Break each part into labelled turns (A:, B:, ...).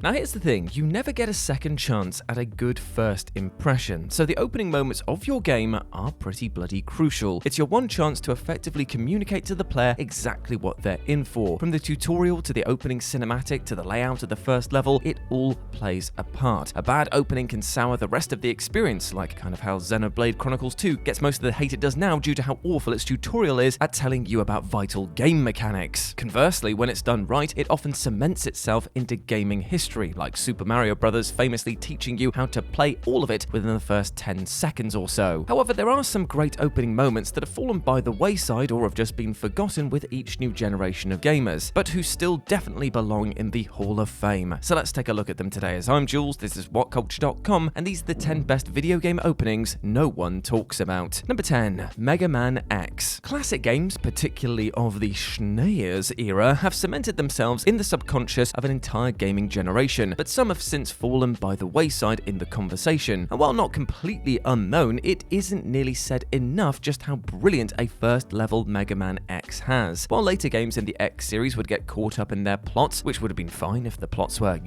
A: Now here's the thing, you never get a second chance at a good first impression, so the opening moments of your game are pretty bloody crucial. It's your one chance to effectively communicate to the player exactly what they're in for. From the tutorial to the opening cinematic to the layout of the first level, it all plays a part. A bad opening can sour the rest of the experience, like kind of how Xenoblade Chronicles 2 gets most of the hate it does now due to how awful its tutorial is at telling you about vital game mechanics. Conversely, when it's done right, it often cements itself into gaming history, like Super Mario Bros. Famously teaching you how to play all of it within the first 10 seconds or so. However, there are some great opening moments that have fallen by the wayside or have just been forgotten with each new generation of gamers, but who still definitely belong in the Hall of Fame. So let's take a look at them today. As I'm Jules, this is WhatCulture.com, and these are the 10 best video game openings no one talks about. Number 10. Mega Man X. Classic games, particularly of the SNES era, have cemented themselves in the subconscious of an entire gaming generation, but some have since fallen by the wayside in the conversation. And while not completely unknown, it isn't nearly said enough just how brilliant a first level Mega Man X has. While later games in the X series would get caught up in their plots, which would have been fine if the plots were,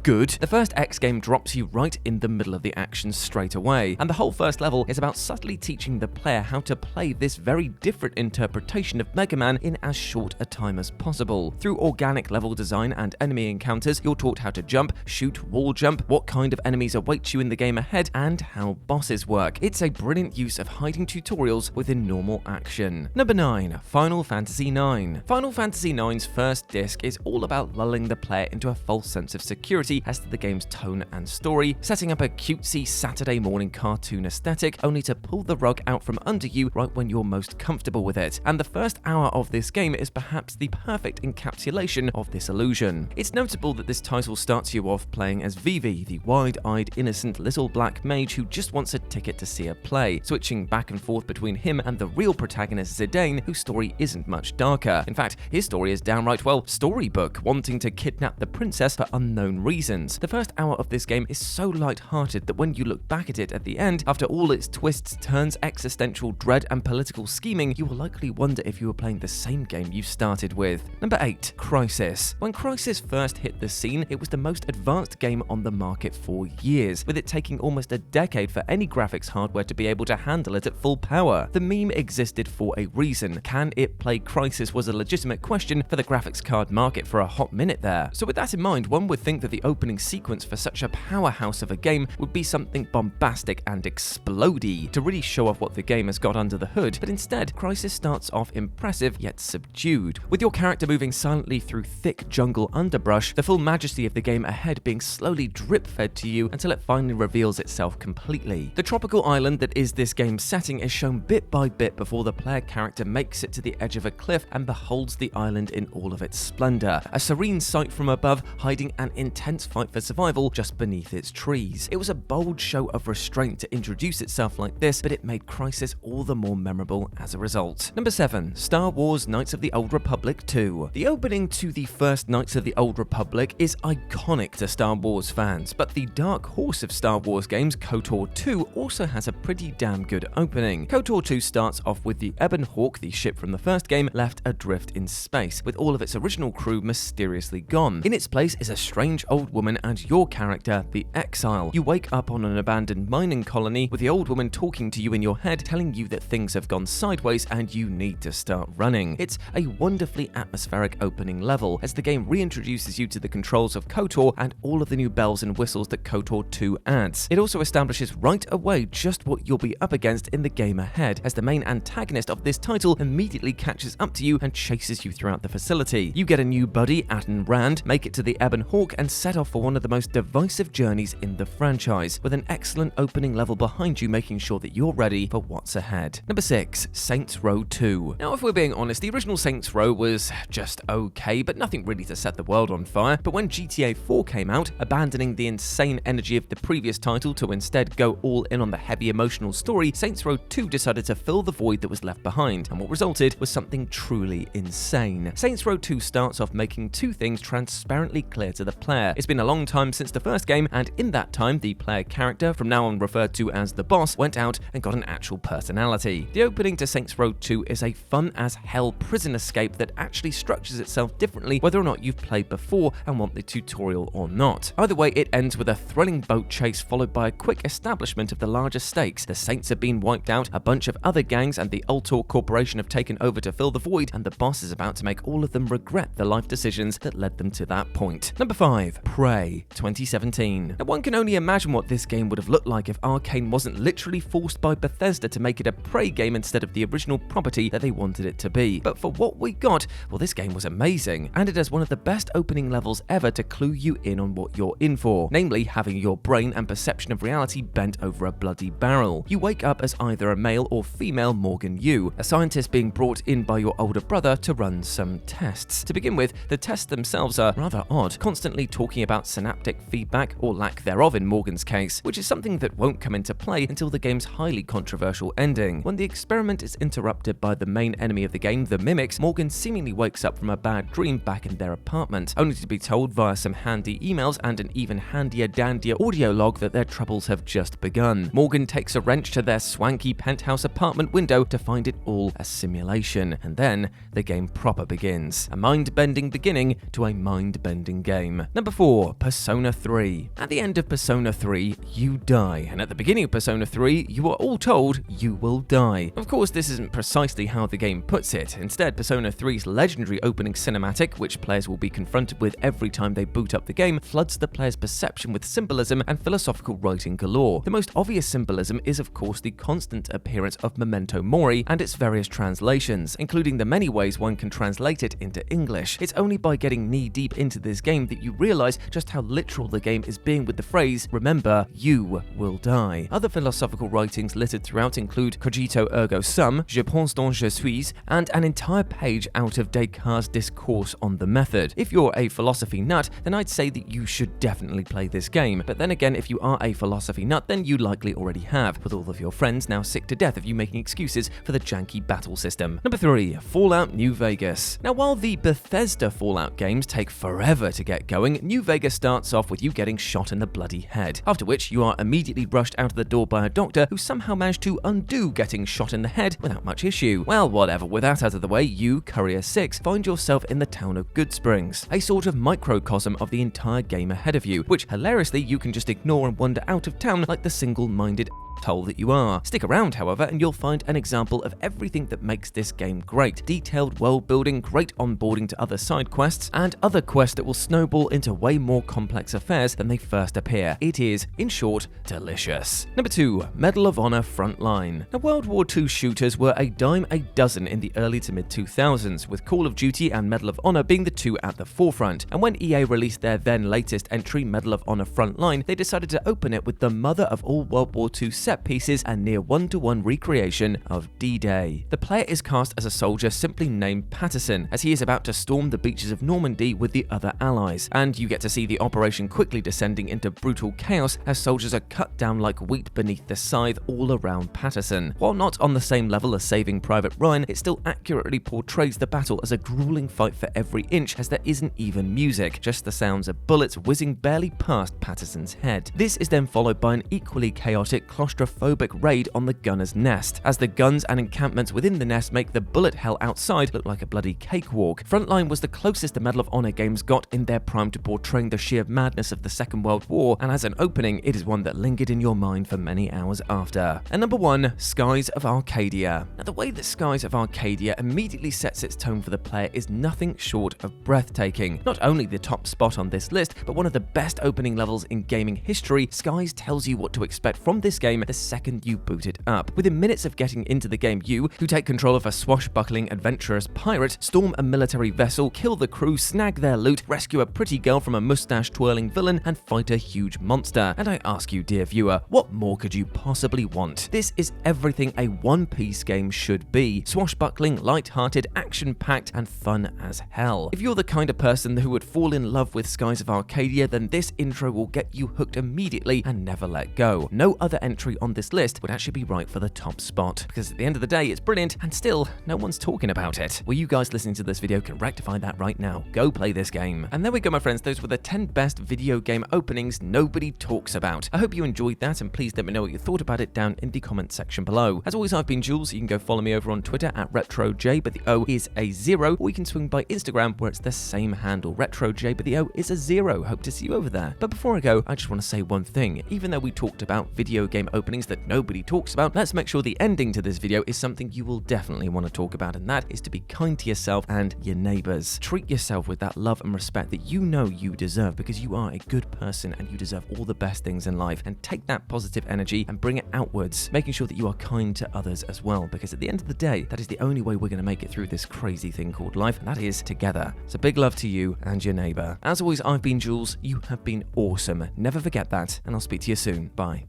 A: good, the first X game drops you right in the middle of the action straight away. And the whole first level is about subtly teaching the player how to play this very different interpretation of Mega Man in as short a time as possible. Through organic level design and enemy encounters, you're taught how to jump, shoot, wall jump, what kind of enemies await you in the game ahead, and how bosses work. It's a brilliant use of hiding tutorials within normal action. Number 9. Final Fantasy IX. Final Fantasy IX's first disc is all about lulling the player into a false sense of security as to the game's tone and story, setting up a cutesy Saturday morning cartoon aesthetic only to pull the rug out from under you right when you're most comfortable with it. And the first hour of this game is perhaps the perfect encapsulation of this illusion. It's notable that this title starts you off playing as Vivi, the wide-eyed, innocent little black mage who just wants a ticket to see a play, switching back and forth between him and the real protagonist Zidane, whose story isn't much darker. In fact, his story is downright, storybook, wanting to kidnap the princess for unknown reasons. The first hour of this game is so light-hearted that when you look back at it at the end, after all its twists, turns, existential dread, and political scheming, you will likely wonder if you were playing the same game you started with. Number 8. Crysis. When Crysis first hit the scene, it was the most advanced game on the market for years, with it taking almost a decade for any graphics hardware to be able to handle it at full power. The meme existed for a reason. Can it play Crysis was a legitimate question for the graphics card market for a hot minute there. So with that in mind, one would think that the opening sequence for such a powerhouse of a game would be something bombastic and explodey to really show off what the game has got under the hood, but instead, Crysis starts off impressive yet subdued, with your character moving silently through thick jungle underbrush, the full majesty of the game ahead being slowly drip-fed to you until it finally reveals itself completely. The tropical island that is this game's setting is shown bit by bit before the player character makes it to the edge of a cliff and beholds the island in all of its splendor, a serene sight from above hiding an intense fight for survival just beneath its trees. It was a bold show of restraint to introduce itself like this, but it made Crysis all the more memorable as a result. Number 7. Star Wars Knights of the Old Republic 2. The opening to the first Knights of the Old Republic is iconic to Star Wars fans, but the dark horse of Star Wars games, KOTOR 2, also has a pretty damn good opening. KOTOR 2 starts off with the Ebon Hawk, the ship from the first game, left adrift in space, with all of its original crew mysteriously gone. In its place is a strange old woman and your character, the Exile. You wake up on an abandoned mining colony with the old woman talking to you in your head, telling you that things have gone sideways and you need to start running. It's a wonderfully atmospheric opening level, as the game reintroduces you to the controls of KOTOR and all of the new bells and whistles that KOTOR 2 adds. It also establishes right away just what you'll be up against in the game ahead, as the main antagonist of this title immediately catches up to you and chases you throughout the facility. You get a new buddy, Atten Rand, make it to the Ebon Hawk, and set off for one of the most divisive journeys in the franchise, with an excellent opening level behind you making sure that you're ready for what's ahead. Number 6. Saints Row 2. Now, if we're being honest, the original Saints Row was just okay, but nothing really to set the world on fire. But when GTA 4 came out, abandoning the insane energy of the previous title to instead go all in on the heavy emotional story, Saints Row 2 decided to fill the void that was left behind, and what resulted was something truly insane. Saints Row 2 starts off making two things transparently clear to the player. It's been a long time since the first game, and in that time, the player character, from now on referred to as the boss, went out and got an actual personality. The opening to Saints Row 2 is a fun as hell prison escape that actually structures itself differently whether or not you've played before and want the tutorial tutorial or not. Either way, it ends with a thrilling boat chase followed by a quick establishment of the larger stakes. The Saints have been wiped out, a bunch of other gangs and the KOTOR Corporation have taken over to fill the void, and the boss is about to make all of them regret the life decisions that led them to that point. Number 5. Prey 2017. Now, one can only imagine what this game would have looked like if Arcane wasn't literally forced by Bethesda to make it a Prey game instead of the original property that they wanted it to be. But for what we got, well, this game was amazing, and it has one of the best opening levels ever to clue you in on what you're in for, namely having your brain and perception of reality bent over a bloody barrel. You wake up as either a male or female Morgan Yu, a scientist being brought in by your older brother to run some tests. To begin with, the tests themselves are rather odd, constantly talking about synaptic feedback, or lack thereof in Morgan's case, which is something that won't come into play until the game's highly controversial ending. When the experiment is interrupted by the main enemy of the game, the Mimics, Morgan seemingly wakes up from a bad dream back in their apartment, only to be told via some handy emails and an even handier dandier audio log that their troubles have just begun. Morgan takes a wrench to their swanky penthouse apartment window to find it all a simulation, and then the game proper begins. A mind-bending beginning to a mind-bending game. Number 4. Persona 3. At the end of Persona 3, you die, and at the beginning of Persona 3, you are all told you will die. Of course, this isn't precisely how the game puts it. Instead, Persona 3's legendary opening cinematic, which players will be confronted with every time they boot up the game, floods the player's perception with symbolism and philosophical writing galore. The most obvious symbolism is, of course, the constant appearance of Memento Mori and its various translations, including the many ways one can translate it into English. It's only by getting knee-deep into this game that you realize just how literal the game is being with the phrase, remember, you will die. Other philosophical writings littered throughout include Cogito ergo sum, Je pense donc je suis, and an entire page out of Descartes' discourse on the method. If you're a philosophy nut, then I'd say that you should definitely play this game. But then again, if you are a philosophy nut, then you likely already have, with all of your friends now sick to death of you making excuses for the janky battle system. Number 3. Fallout New Vegas. Now, while the Bethesda Fallout games take forever to get going, New Vegas starts off with you getting shot in the bloody head, after which you are immediately rushed out of the door by a doctor who somehow managed to undo getting shot in the head without much issue. Well, whatever, with that out of the way, you, Courier 6, find yourself in the town of Goodsprings, a sort of microcosm of the entire game ahead of you, which hilariously you can just ignore and wander out of town like the single-minded asshole that you are. Stick around, however, and you'll find an example of everything that makes this game great. Detailed world building, great onboarding to other side quests, and other quests that will snowball into way more complex affairs than they first appear. It is, in short, delicious. Number 2. Medal of Honor Frontline. Now, World War II shooters were a dime a dozen in the early to mid-2000s, with Call of Duty and Medal of Honor being the two at the forefront. And when EA released their then latest entry, Medal of Honor Frontline, they decided to open it with the mother of all World War II set pieces and near one-to-one recreation of D-Day. The player is cast as a soldier simply named Patterson, as he is about to storm the beaches of Normandy with the other allies, and you get to see the operation quickly descending into brutal chaos as soldiers are cut down like wheat beneath the scythe all around Patterson. While not on the same level as Saving Private Ryan, it still accurately portrays the battle as a grueling fight for every inch, as there isn't even music, just the sounds of bullets whizzing barely past Patterson's head. This is then followed by an equally chaotic, claustrophobic raid on the gunner's nest, as the guns and encampments within the nest make the bullet hell outside look like a bloody cakewalk. Frontline was the closest the Medal of Honor games got in their prime to portraying the sheer madness of the Second World War, and as an opening, it is one that lingered in your mind for many hours after. And number 1, Skies of Arcadia. Now, the way that Skies of Arcadia immediately sets its tone for the player is nothing short of breathtaking. Not only the top spot on this list, but one of the best opening levels in gaming history, Skies tells you what to expect from this game the second you boot it up. Within minutes of getting into the game, you, who take control of a swashbuckling adventurous pirate, storm a military vessel, kill the crew, snag their loot, rescue a pretty girl from a mustache-twirling villain, and fight a huge monster. And I ask you, dear viewer, what more could you possibly want? This is everything a one-piece game should be. Swashbuckling, light-hearted, action-packed, and fun as hell. If you're the kind of person who would fall in love with Skies of Arcadia, then this intro will get you hooked immediately and never let go. No other entry on this list would actually be right for the top spot, because at the end of the day, it's brilliant, and still, no one's talking about it. Well, you guys listening to this video can rectify that right now. Go play this game. And there we go, my friends. Those were the 10 best video game openings nobody talks about. I hope you enjoyed that, and please let me know what you thought about it down in the comment section below. As always, I've been Jules. You can go follow me over on Twitter at RetroJ, but the O is a 0, or you can swing by Instagram, where it's the same handle, RetroJ, but the O video is a 0. Hope to see you over there. But before I go, I just want to say one thing. Even though we talked about video game openings that nobody talks about, let's make sure the ending to this video is something you will definitely want to talk about, and that is to be kind to yourself and your neighbors. Treat yourself with that love and respect that you know you deserve, because you are a good person and you deserve all the best things in life. And take that positive energy and bring it outwards, making sure that you are kind to others as well, because at the end of the day, that is the only way we're going to make it through this crazy thing called life, and that is together. So big love to you and your neighbor. As always, I've been Jules. You have been awesome. Never forget that, and I'll speak to you soon. Bye.